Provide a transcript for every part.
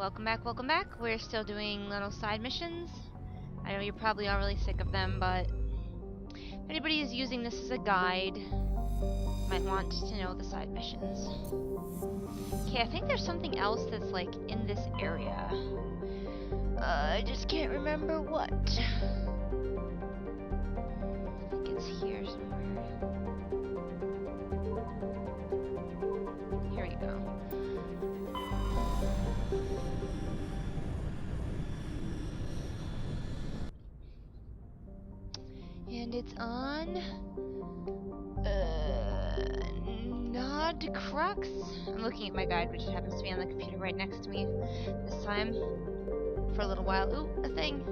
welcome back, welcome back. We're still doing little side missions. I know you're probably all really sick of them, but if anybody is using this as a guide, might want to know the side missions. Okay, I think there's something else that's like in this area. I just can't remember what. I think it's here somewhere. Here we go. And it's on Nod Crux. I'm looking at my guide, which happens to be on the computer right next to me this time for a little while. Ooh, a thing.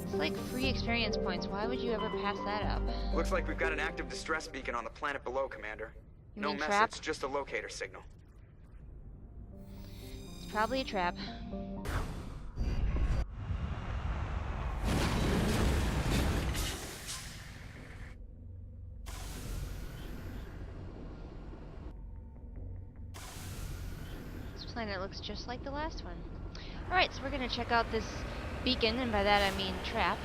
It's like free experience points. Why would you ever pass that up? Looks like we've got an active distress beacon on the planet below, Commander. No message, trap? just a locator signal. It's probably a trap. This planet looks just like the last one. Alright, so we're gonna check out this beacon, and by that I mean trap.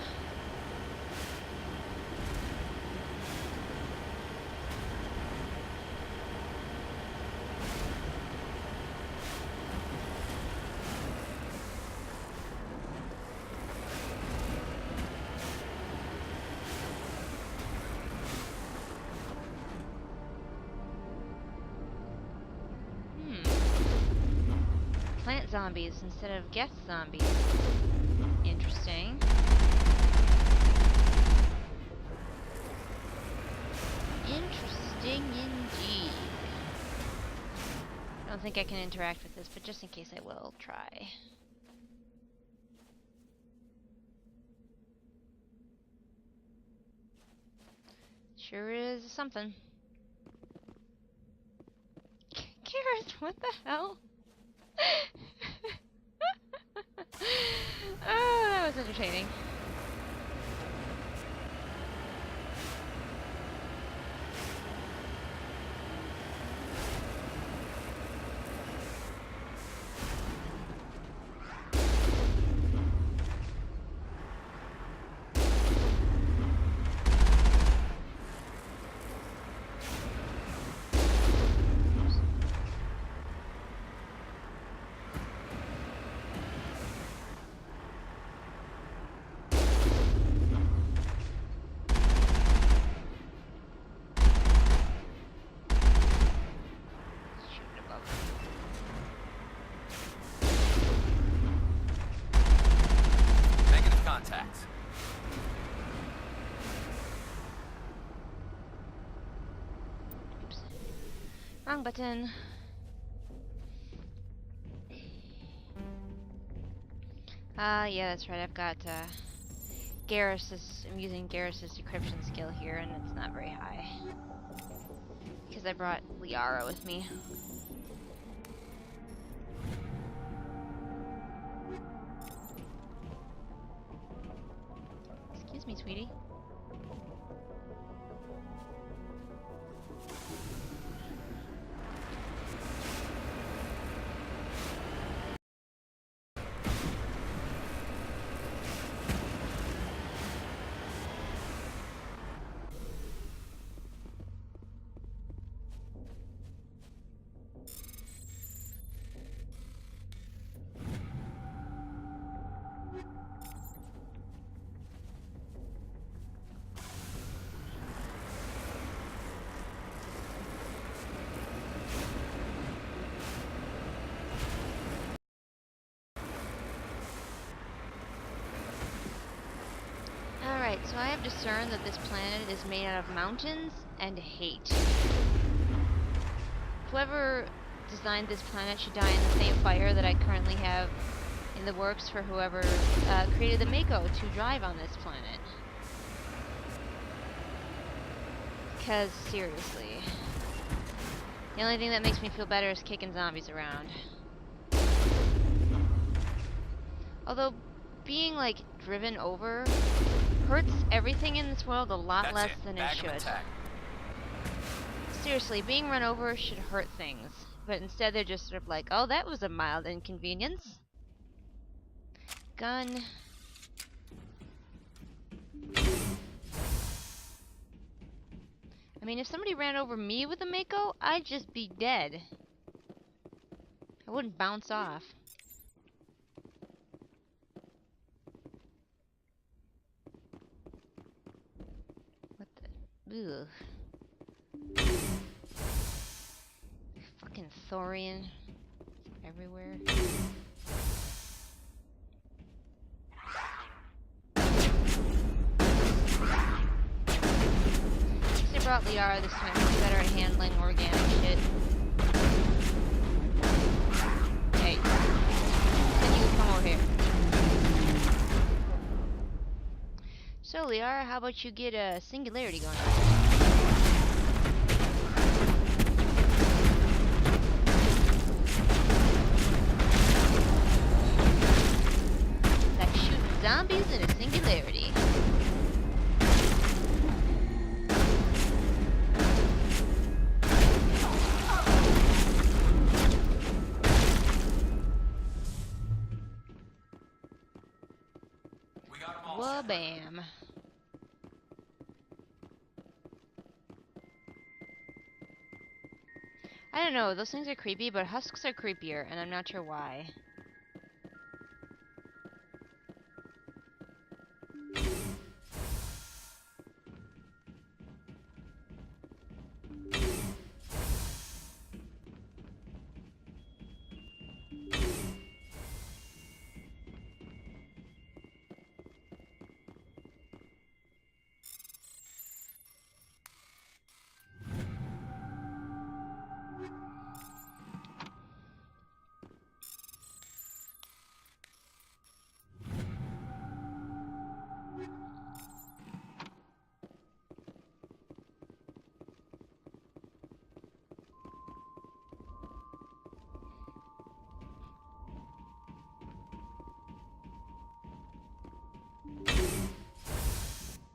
Plant zombies instead of guest zombies. Interesting. Interesting indeed. I don't think I can interact with this, but just in case I will try. Sure is something. Garrett, what the hell? Oh, that was entertaining. Wrong button. Yeah, that's right. I've got Garrus's. I'm using Garrus's decryption skill here, and it's not very high because I brought Liara with me. Excuse me, sweetie. Alright, so I have discerned that this planet is made out of mountains and hate. Whoever designed this planet should die in the same fire that I currently have in the works for whoever created the Mako to drive on this planet. Because, seriously. The only thing that makes me feel better is kicking zombies around. Although, being, like, driven over hurts everything in this world a lot less than it should. Seriously, being run over should hurt things, but instead they're just sort of like, oh, that was a mild inconvenience. Gun. I mean, if somebody ran over me with a Mako, I'd just be dead. I wouldn't bounce off. What the? Ugh. Fucking thorium. Everywhere. They brought Liara this time. She's better at handling organic shit. Hey. Can you come over here? So, Liara, how about you get a singularity going on? Like shooting zombies in a singularity. Wha-bam. I don't know, those things are creepy, but husks are creepier, and I'm not sure why.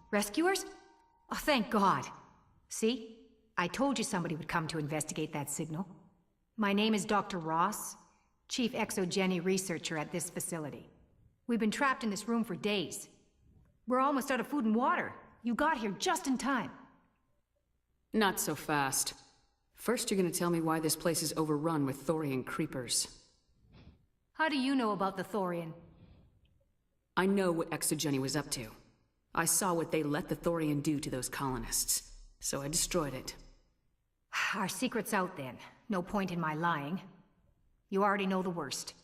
Rescuers? Oh, thank God. See? I told you somebody would come to investigate that signal. My name is Dr. Ross, Chief Exogeny Researcher at this facility. We've been trapped in this room for days. We're almost out of food and water. You got here just in time. Not so fast. First, you're gonna tell me why this place is overrun with thorium creepers. How do you know about the thorium? I know what Exogeny was up to. I saw what they let the thorium do to those colonists, so I destroyed it. Our secret's out then. No point in my lying. You already know the worst.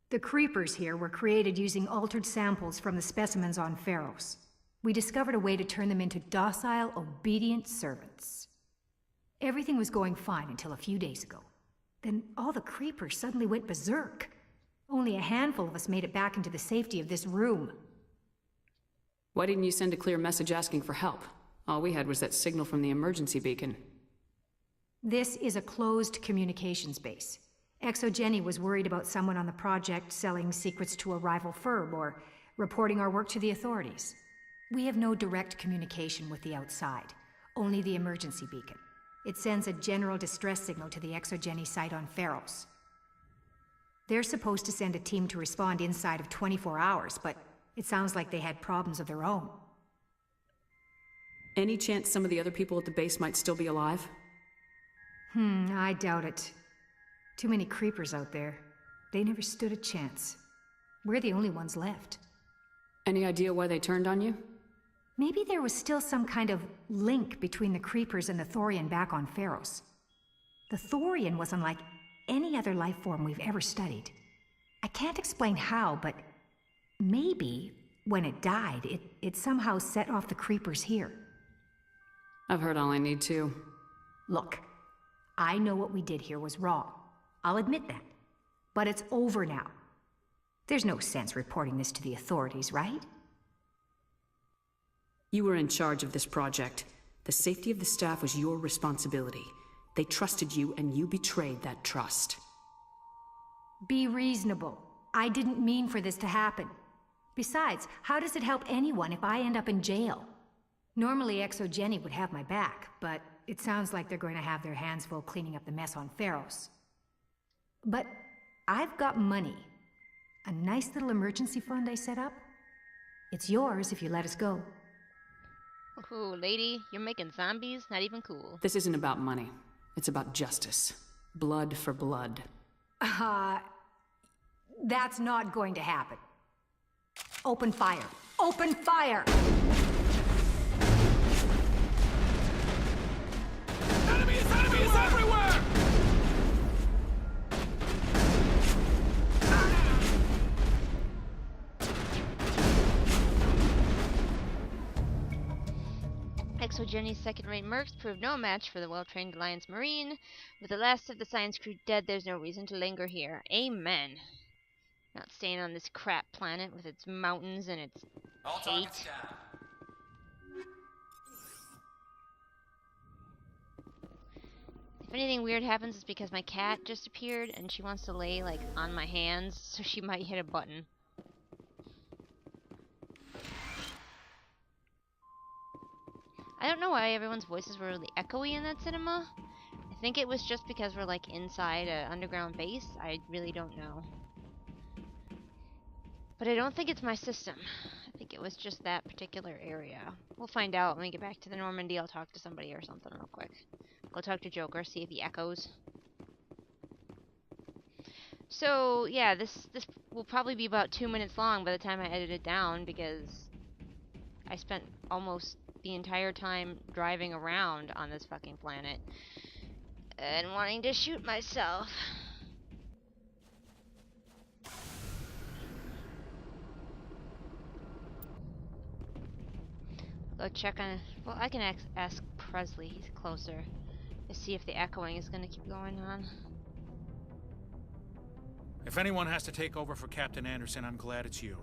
The creepers here were created using altered samples from the specimens on Pharos. We discovered a way to turn them into docile, obedient servants. Everything was going fine until a few days ago. Then all the creepers suddenly went berserk. Only a handful of us made it back into the safety of this room. Why didn't you send a clear message asking for help? All we had was that signal from the emergency beacon. This is a closed communications base. Exogeny was worried about someone on the project selling secrets to a rival firm or reporting our work to the authorities. We have no direct communication with the outside, only the emergency beacon. It sends a general distress signal to the Exogeny site on Pharos. They're supposed to send a team to respond inside of 24 hours, but it sounds like they had problems of their own. Any chance some of the other people at the base might still be alive? I doubt it. Too many creepers out there. They never stood a chance. We're the only ones left. Any idea why they turned on you? Maybe there was still some kind of link between the creepers and the thorium back on Pharos. The thorium was unlike any other life form we've ever studied. I can't explain how, but maybe when it died, it somehow set off the creepers here. I've heard all I need to. Look, I know what we did here was wrong. I'll admit that. But it's over now. There's no sense reporting this to the authorities, right? You were in charge of this project. The safety of the staff was your responsibility. They trusted you, and you betrayed that trust. Be reasonable. I didn't mean for this to happen. Besides, how does it help anyone if I end up in jail? Normally, ExoGeni would have my back, but it sounds like they're going to have their hands full cleaning up the mess on Pharos. But I've got money. A nice little emergency fund I set up. It's yours if you let us go. Ooh, lady, you're making zombies? Not even cool. This isn't about money. It's about justice. Blood for blood. That's not going to happen. Open fire. Open fire! Enemies! Enemies everywhere! ExoGeni's second-rate mercs proved no match for the well-trained Alliance Marine. With the last of the science crew dead, there's no reason to linger here. Amen. Not staying on this crap planet with its mountains and its hate. If anything weird happens, it's because my cat just appeared and she wants to lay, like, on my hands, so she might hit a button. I don't know why everyone's voices were really echoey in that cinema. I think it was just because we're, like, inside an underground base. I really don't know. But I don't think it's my system. I think it was just that particular area. We'll find out when we get back to the Normandy. I'll talk to somebody or something real quick. Go talk to Joker, see if he echoes. So, yeah, this will probably be about 2 minutes long by the time I edit it down, because I spent almost the entire time driving around on this fucking planet and wanting to shoot myself. Go check on... Well, I can ask Presley. He's closer. To see if the echoing is going to keep going on. If anyone has to take over for Captain Anderson, I'm glad it's you.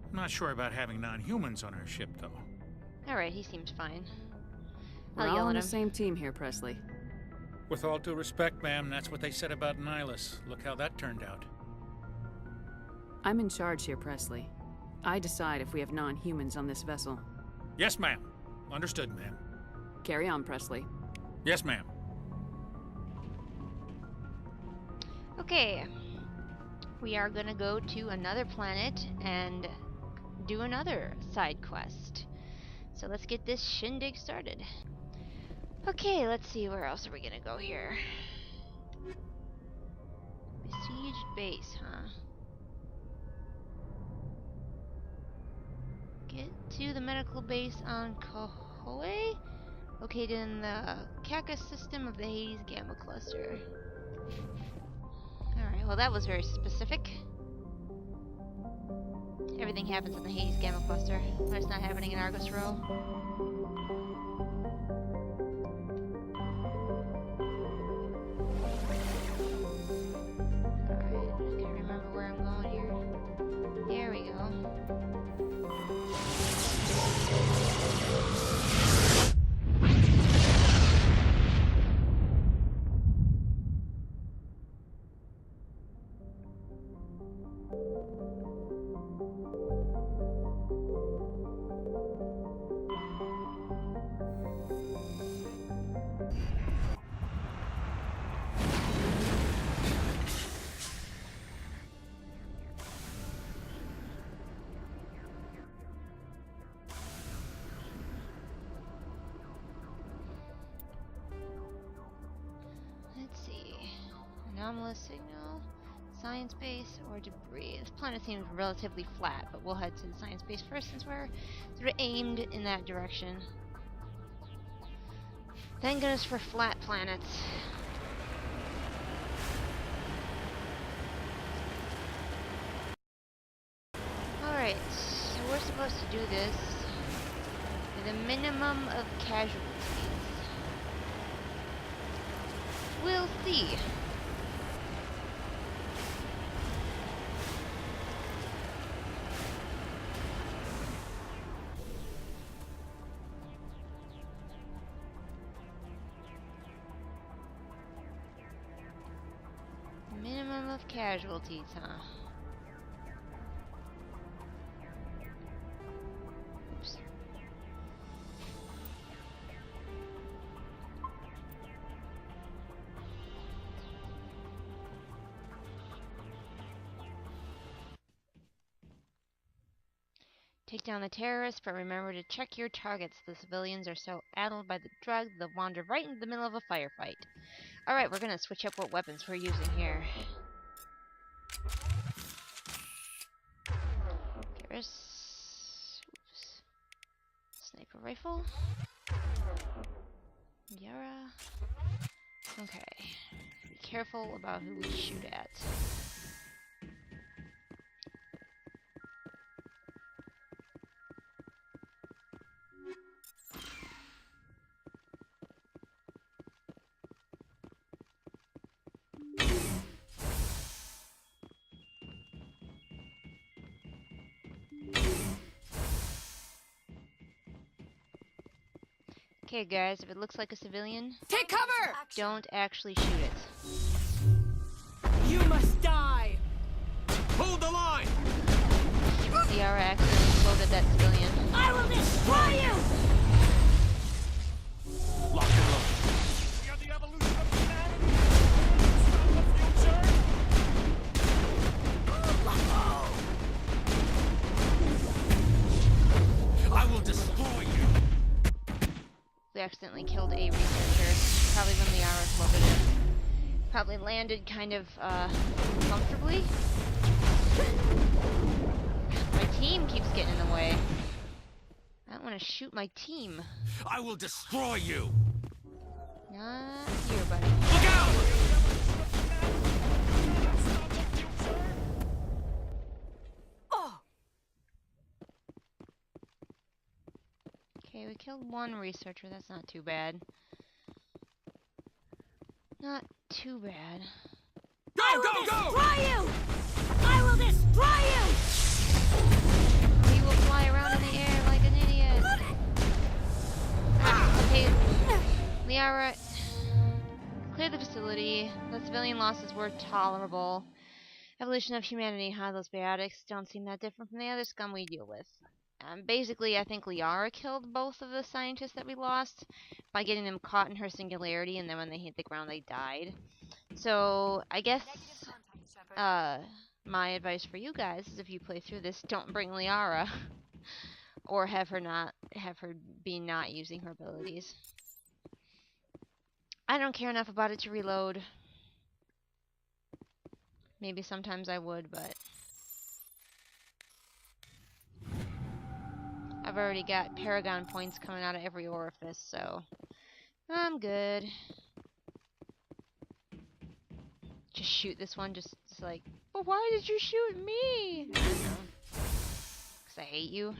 I'm not sure about having non-humans on our ship, though. Alright, he seems fine. We're I'll all yell on at the him. same team here, Presley. With all due respect, ma'am, that's what they said about Nihilus. Look how that turned out. I'm in charge here, Presley. I decide if we have non-humans on this vessel. Yes, ma'am. Understood, ma'am. Carry on, Presley. Yes, ma'am. Okay. We are gonna go to another planet and do another side quest. So let's get this shindig started. Okay, let's see, where else are we gonna go here? Besieged base, huh? Get to the medical base on Kahoe, located in the Cacus system of the Hades Gamma Cluster. Alright, well that was very specific. Everything happens in the Hades Gamma Cluster, but it's not happening in Argus Row. Alright, I gotta remember where I'm going here. There we go. Let's see. Anomalous signal, science base, or debris. This planet seems relatively flat, but we'll head to the science base first since we're sort of aimed in that direction. Thank goodness for flat planets. Alright, so we're supposed to do this with a minimum of casualties. We'll see. Minimum of casualties, huh? Oops. Take down the terrorists, but remember to check your targets. The civilians are so addled by the drug, they'll wander right into the middle of a firefight. Alright, we're gonna switch up what weapons we're using here. There's... Oops. Sniper rifle. Liara. Okay. Be careful about who we shoot at. Okay, guys, if it looks like a civilian, Take cover! don't actually shoot it. You must die! Hold the line! Liara accidentally loaded that civilian. I will destroy you! Lock and load. We are the evolution of humanity. Stop the future. I will destroy you! We accidentally killed a researcher. Probably when Liara loaded it. Probably landed kind of, comfortably. My team keeps getting in the way. I don't want to shoot my team. I will destroy you! Not here, buddy. Look out! Okay, we killed one researcher. That's not too bad. Not too bad. Go, go, go! Destroy you! I will destroy you! He will fly around in the air like an idiot. Okay, Liara, clear the facility. The civilian losses were tolerable. Evolution of humanity, huh? Those biotics don't seem that different from the other scum we deal with. Basically, I think Liara killed both of the scientists that we lost by getting them caught in her singularity, and then when they hit the ground, they died. So, I guess, my advice for you guys is if you play through this, don't bring Liara. Or have her be not using her abilities. I don't care enough about it to reload. Maybe sometimes I would, but I've already got Paragon points coming out of every orifice, so I'm good. Just shoot this one, just like, but why did you shoot me? I don't know. 'Cause I hate you.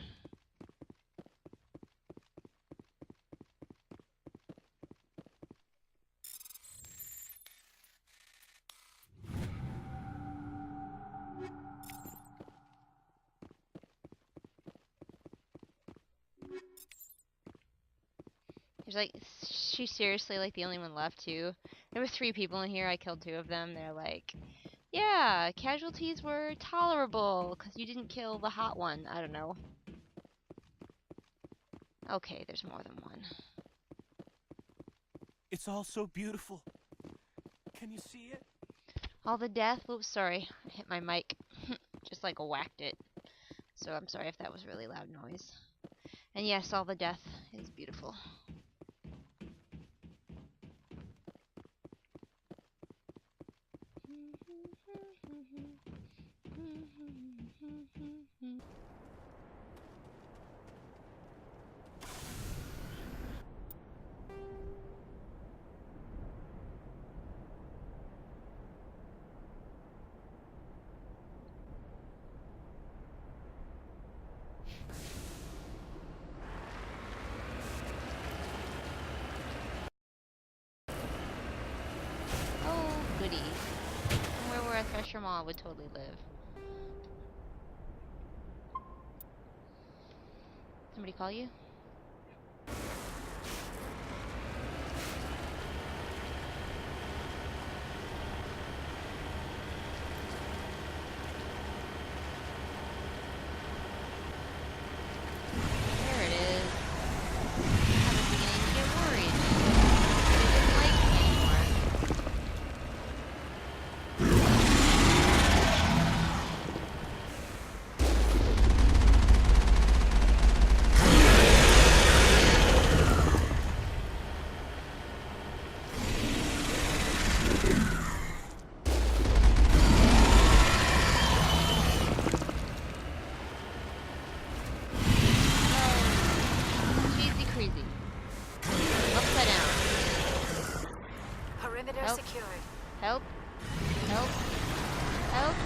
There's like, she's seriously like the only one left too. There were 3 people in here, I killed 2 of them. They're like, yeah, casualties were tolerable because you didn't kill the hot one. I don't know. Okay, there's more than one. It's all so beautiful. Can you see it? All the death? Oops, sorry. I hit my mic. Just like whacked it. So I'm sorry if that was really loud noise. And yes, all the death is beautiful. Oh, goody. Somewhere where a thresher mall would totally live. Somebody call you? There it is. I was beginning to get worried. They didn't like me anymore. Window Help. secured. Help. Help. Help.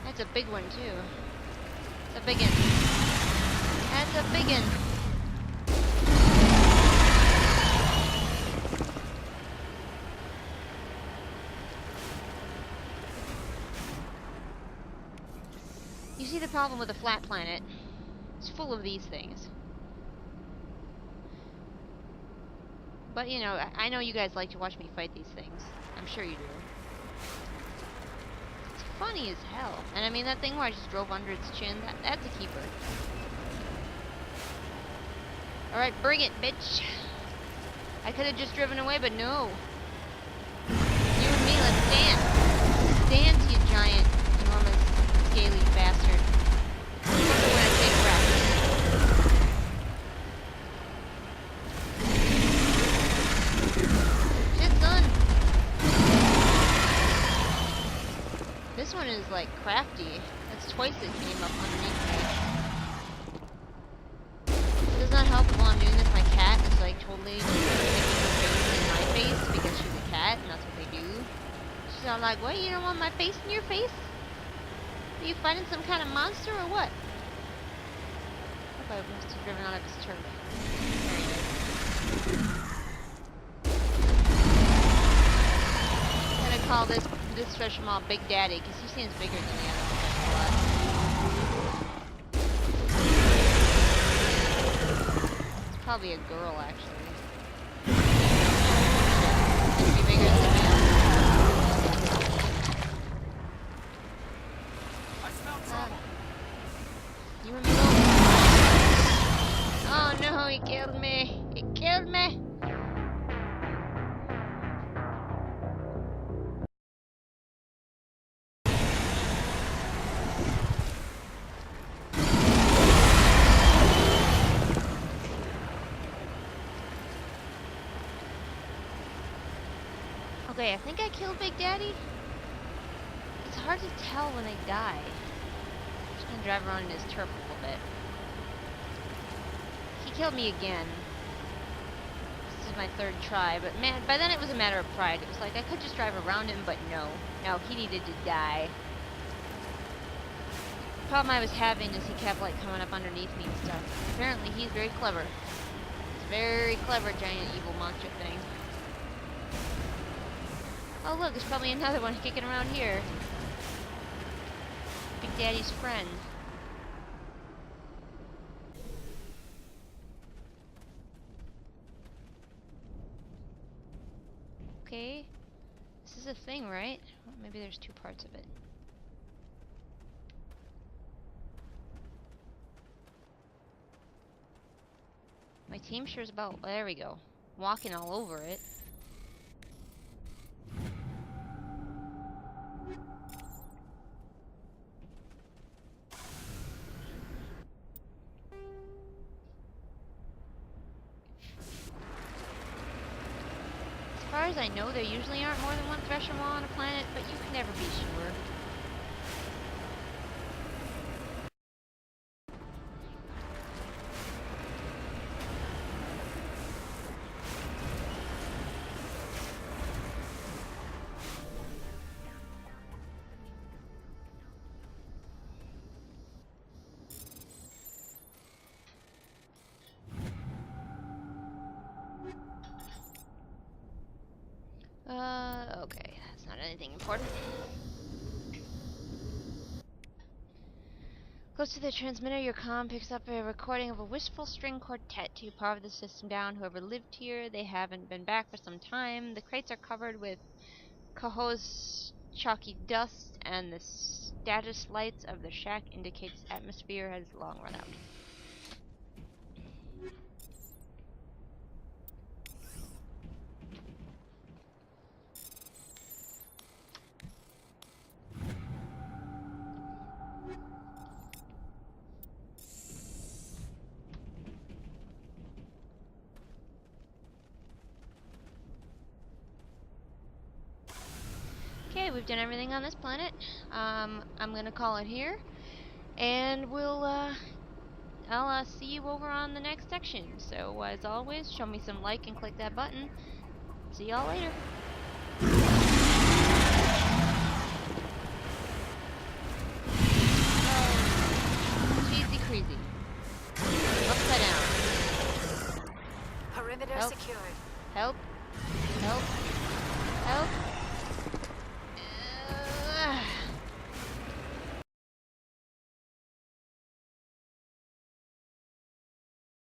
That's a big one too. It's a big one. That's a big one. You see the problem with a flat planet? It's full of these things. But you know, I know you guys like to watch me fight these things. I'm sure you do. It's funny as hell. And I mean, that thing where I just drove under its chin, that's a keeper. Alright, bring it, bitch. I could have just driven away, but no. You and me, let's dance. Dance, you giant, enormous, scaly bastard. Especially when I take breath. Shit's done. This one is like crafty. That's twice it came up underneath me. It does not help while I'm doing this. My cat is like totally just sticking her face in my face because she's a cat and that's what they do. She's all like, what? You don't want my face in your face? Are you fighting some kind of monster or what? I thought I must have driven out of his turf. There he is. I'm gonna call this thresher mall Big Daddy because he seems bigger than the other one. It's probably a girl, actually. Should be bigger than me. I smell trouble. You and me both. Oh no, he killed me. He killed me. Okay, I think I killed Big Daddy. It's hard to tell when they die. I'm just gonna drive around in his turf a little bit. He killed me again. This is my third try, but man, by then it was a matter of pride. It was like I could just drive around him, but no. No, he needed to die. The problem I was having is he kept like coming up underneath me and stuff. Apparently he's very clever. He's very clever, giant evil monster thing. Oh look, there's probably another one kicking around here. Big Daddy's friend. Okay. This is a thing, right? Well, maybe there's two parts of it. My team sure is about... There we go. Walking all over it. As far as I know, there usually aren't more than one thresher wall on a planet, but you can never be sure. Okay, that's not anything important. Close to the transmitter, your comm picks up a recording of a wistful string quartet. You power the system down. Whoever lived here, they haven't been back for some time. The crates are covered with Coho's chalky dust, and the status lights of the shack indicates atmosphere has long run out. we've done everything on this planet. I'm gonna call it here, and I'll see you over on the next section. So as always, show me some like and click that button. See y'all later. Oh, cheesy crazy. Upside down. Perimeter Help. secured. Help. Help.